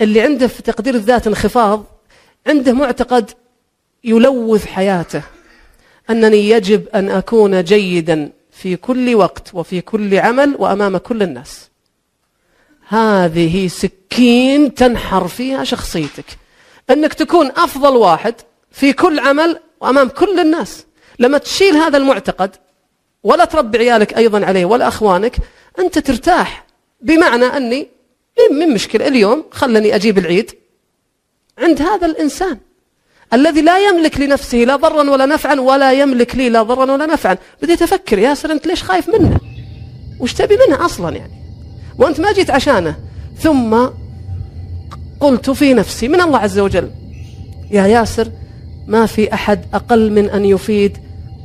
اللي عنده في تقدير الذات انخفاض، عنده معتقد يلوث حياته، أنني يجب أن أكون جيدا في كل وقت وفي كل عمل وأمام كل الناس. هذه سكين تنحر فيها شخصيتك، أنك تكون أفضل واحد في كل عمل وأمام كل الناس. لما تشيل هذا المعتقد ولا تربي عيالك أيضا عليه ولا أخوانك، أنت ترتاح. بمعنى أني من مشكلة اليوم خلني أجيب العيد عند هذا الإنسان الذي لا يملك لنفسه لا ضرا ولا نفعا، ولا يملك لي لا ضرا ولا نفعا. بديت أفكر ياسر أنت ليش خايف منه؟ وش تبي منه أصلا يعني؟ وأنت ما جيت عشانه. ثم قلت في نفسي من الله عز وجل: يا ياسر، ما في أحد أقل من أن يفيد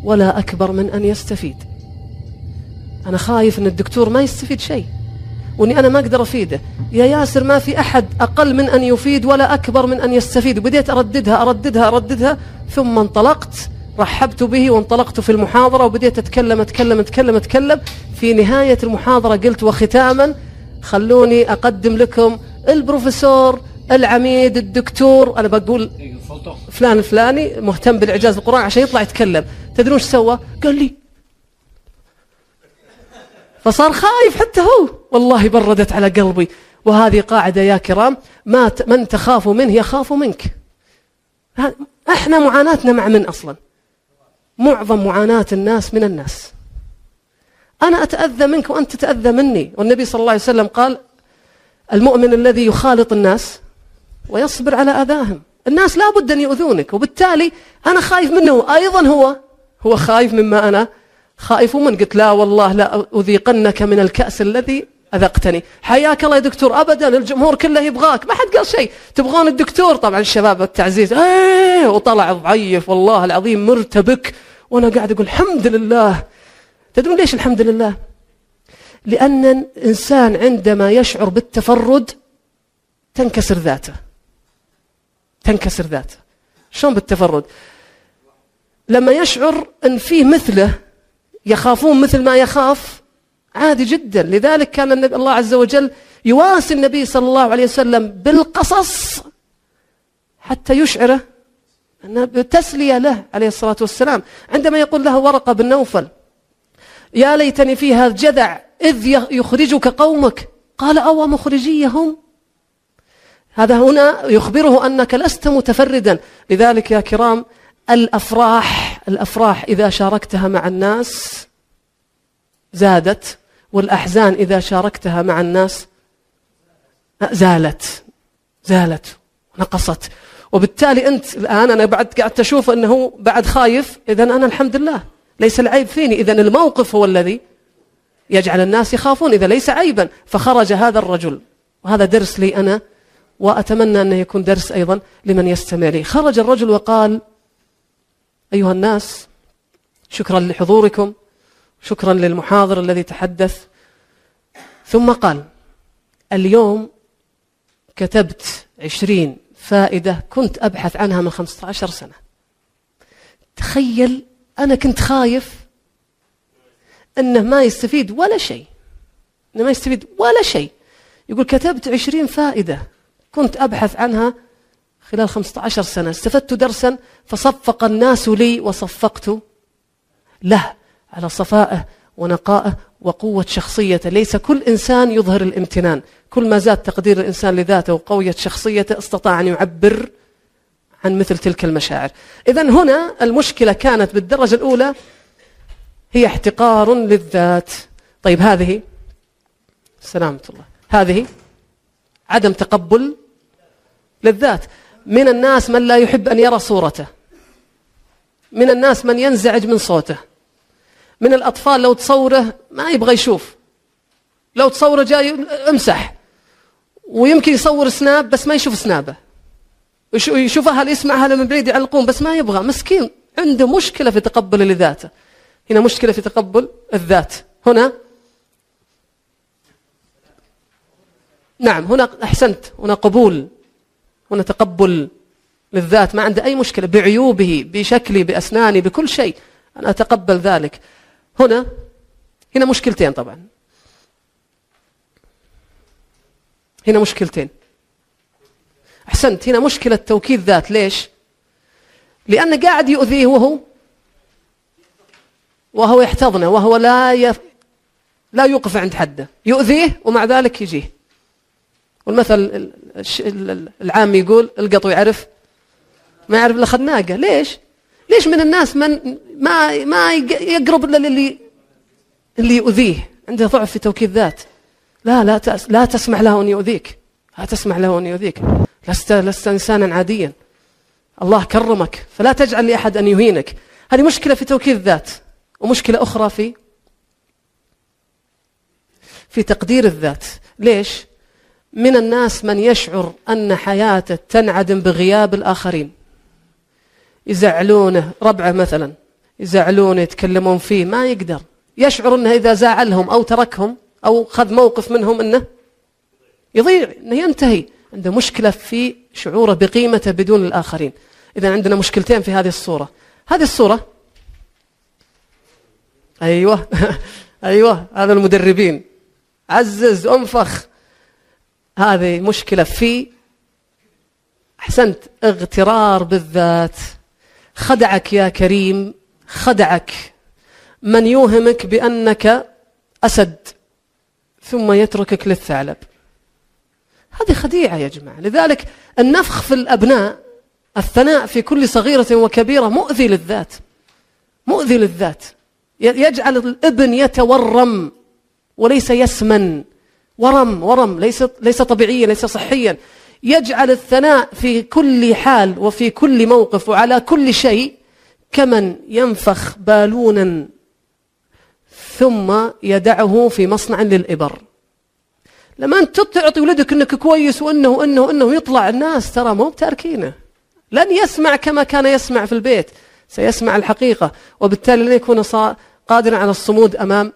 ولا أكبر من أن يستفيد. أنا خايف أن الدكتور ما يستفيد شيء وأني أنا ما أقدر أفيده. يا ياسر، ما في أحد أقل من أن يفيد ولا أكبر من أن يستفيد. وبديت أرددها ثم انطلقت، رحبت به وانطلقت في المحاضرة وبديت أتكلم. في نهاية المحاضرة قلت: وختاما خلوني أقدم لكم البروفيسور العميد الدكتور، أنا بقول فلان الفلاني مهتم بالإعجاز القرآن، عشان يطلع يتكلم. تدرون ايش سوى؟ قال لي، فصار خايف حتى هو. والله بردت على قلبي. وهذه قاعدة يا كرام: من تخاف منه يخاف منك. احنا معاناتنا مع من أصلا؟ معظم معاناة الناس من الناس. أنا أتأذى منك وأنت تتأذى مني. والنبي صلى الله عليه وسلم قال: المؤمن الذي يخالط الناس ويصبر على أذاهم. الناس لا بد أن يؤذونك، وبالتالي أنا خايف منه، أيضا هو خايف مما أنا خائف من. قلت: لا والله لا أذيقنك من الكأس الذي أذقتني. حياك الله يا دكتور. أبدا، الجمهور كله يبغاك، ما حد قال شيء. تبغون الدكتور؟ طبعا الشباب التعزيز وطلع ضعيف والله العظيم مرتبك، وأنا قاعد أقول الحمد لله. تدرون ليش الحمد لله؟ لأن الإنسان عندما يشعر بالتفرد تنكسر ذاته. شلون بالتفرد؟ لما يشعر أن فيه مثله يخافون مثل ما يخاف، عادي جدا. لذلك كان الله عز وجل يواسي النبي صلى الله عليه وسلم بالقصص حتى يشعره أنه بتسلية له عليه الصلاة والسلام. عندما يقول له ورقة بن نوفل: يا ليتني فيها جذع إذ يخرجك قومك، قال: أو مخرجيهم. هذا هنا يخبره أنك لست متفردا. لذلك يا كرام، الأفراح إذا شاركتها مع الناس زادت، والأحزان إذا شاركتها مع الناس زالت ونقصت. وبالتالي أنت الآن، أنا بعد قاعد أشوف أنه بعد خايف، إذن أنا الحمد لله ليس العيب فيني. إذن الموقف هو الذي يجعل الناس يخافون، إذا ليس عيبا. فخرج هذا الرجل، وهذا درس لي أنا وأتمنى أنه يكون درس أيضا لمن يستمع لي. خرج الرجل وقال: أيها الناس، شكرا لحضوركم، شكرا للمحاضر الذي تحدث. ثم قال: اليوم كتبت 20 فائدة كنت أبحث عنها من 15 سنة. تخيل، أنا كنت خايف أنه ما يستفيد ولا شيء. يقول: كتبت 20 فائدة كنت أبحث عنها خلال 15 سنة، استفدت درسا، فصفق الناس لي وصفقت له على صفائه ونقائه وقوة شخصيته. ليس كل إنسان يظهر الامتنان. كل ما زاد تقدير الإنسان لذاته وقوية شخصيته استطاع أن يعبر عن مثل تلك المشاعر. إذن هنا المشكلة كانت بالدرجة الأولى هي احتقار للذات. طيب، هذه سلامة الله، هذه عدم تقبل للذات. من الناس من لا يحب أن يرى صورته، من الناس من ينزعج من صوته، من الأطفال لو تصوره ما يبغى يشوف، لو تصوره جاي امسح، ويمكن يصور سناب بس ما يشوف سنابه، يشوف أهل يسمع أهل من بعيد يعلقون بس ما يبغى. مسكين عنده مشكلة في تقبل لذاته. هنا مشكلة في تقبل الذات. هنا نعم، هنا أحسنت، هنا قبول، هنا تقبل للذات، ما عنده أي مشكلة بعيوبه، بشكلي، بأسناني، بكل شيء، أنا أتقبل ذلك. هنا مشكلتين طبعا، هنا مشكلتين. أحسنت، هنا مشكلة توكيد ذات. ليش؟ لأنه قاعد يؤذيه وهو يحتضنه، وهو لا يوقف عند حده، يؤذيه ومع ذلك يجيه. والمثل العام يقول القطو يعرف ما يعرف إلا خناقة. ليش من الناس من ما يقرب إلا اللي يؤذيه، عنده ضعف في توكيد ذات. لا تسمح له أن يؤذيك، لا تسمح له أن يؤذيك، لست إنسانا عاديا، الله كرمك، فلا تجعل لأحد أن يهينك. هذه مشكلة في توكيد ذات. ومشكلة أخرى في تقدير الذات. ليش؟ من الناس من يشعر أن حياته تنعدم بغياب الآخرين، يزعلونه، ربعه مثلا يزعلونه، يتكلمون فيه، ما يقدر، يشعر أنه إذا زعلهم أو تركهم أو خذ موقف منهم أنه يضيع، أنه ينتهي. عنده مشكلة في شعوره بقيمته بدون الآخرين. إذا عندنا مشكلتين في هذه الصورة. هذه الصورة أيوة أيوة، هذا المدربين، عزز أنفخ. هذه مشكلة في أحسنت اغترار بالذات. خدعك يا كريم، خدعك من يوهمك بأنك أسد ثم يتركك للثعلب. هذه خديعة يا جماعة. لذلك النفخ في الأبناء، الثناء في كل صغيرة وكبيرة مؤذي للذات، مؤذي للذات. يجعل الابن يتورم وليس يسمن. ورم ليس طبيعيا، ليس صحيا. يجعل الثناء في كل حال وفي كل موقف وعلى كل شيء كمن ينفخ بالونا ثم يدعه في مصنع للإبر. لما أنت تعطي ولدك أنك كويس وأنه يطلع الناس ترى مو بتاركينه، لن يسمع كما كان يسمع في البيت، سيسمع الحقيقة، وبالتالي لن يكون قادرا على الصمود أمام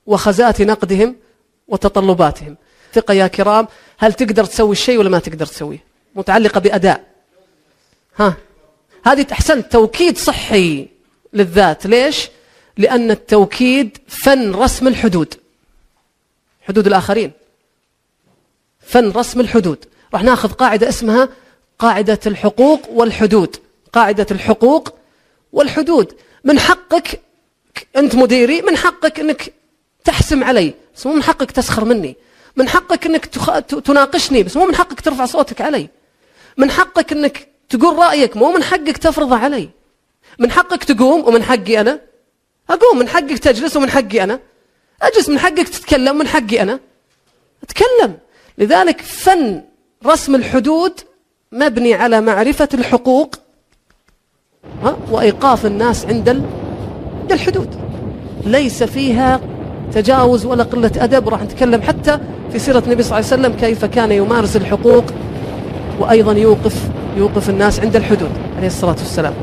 وخزات نقدهم وتطلباتهم. ثقة يا كرام، هل تقدر تسوي الشيء ولا ما تقدر تسويه؟ متعلقة بأداء. هذه أحسن توكيد صحي للذات. ليش؟ لأن التوكيد فن رسم الحدود، حدود الآخرين، فن رسم الحدود. راح ناخذ قاعدة اسمها قاعدة الحقوق والحدود. قاعدة الحقوق والحدود. من حقك أنت مديري، من حقك أنك تحسم علي، بس مو من حقك تسخر مني. من حقك أنك تناقشني، بس مو من حقك ترفع صوتك علي. من حقك أنك تقول رأيك، مو من حقك تفرضه علي. من حقك تقوم ومن حقي أنا أقوم، من حقك تجلس ومن حقي أنا أجلس، من حقك تتكلم ومن حقي أنا أتكلم. لذلك فن رسم الحدود مبني على معرفة الحقوق وإيقاف الناس عند الحدود، ليس فيها تجاوز ولا قلة أدب. راح نتكلم حتى في سيرة النبي صلى الله عليه وسلم كيف كان يمارس الحقوق وأيضا يوقف الناس عند الحدود عليه الصلاة والسلام.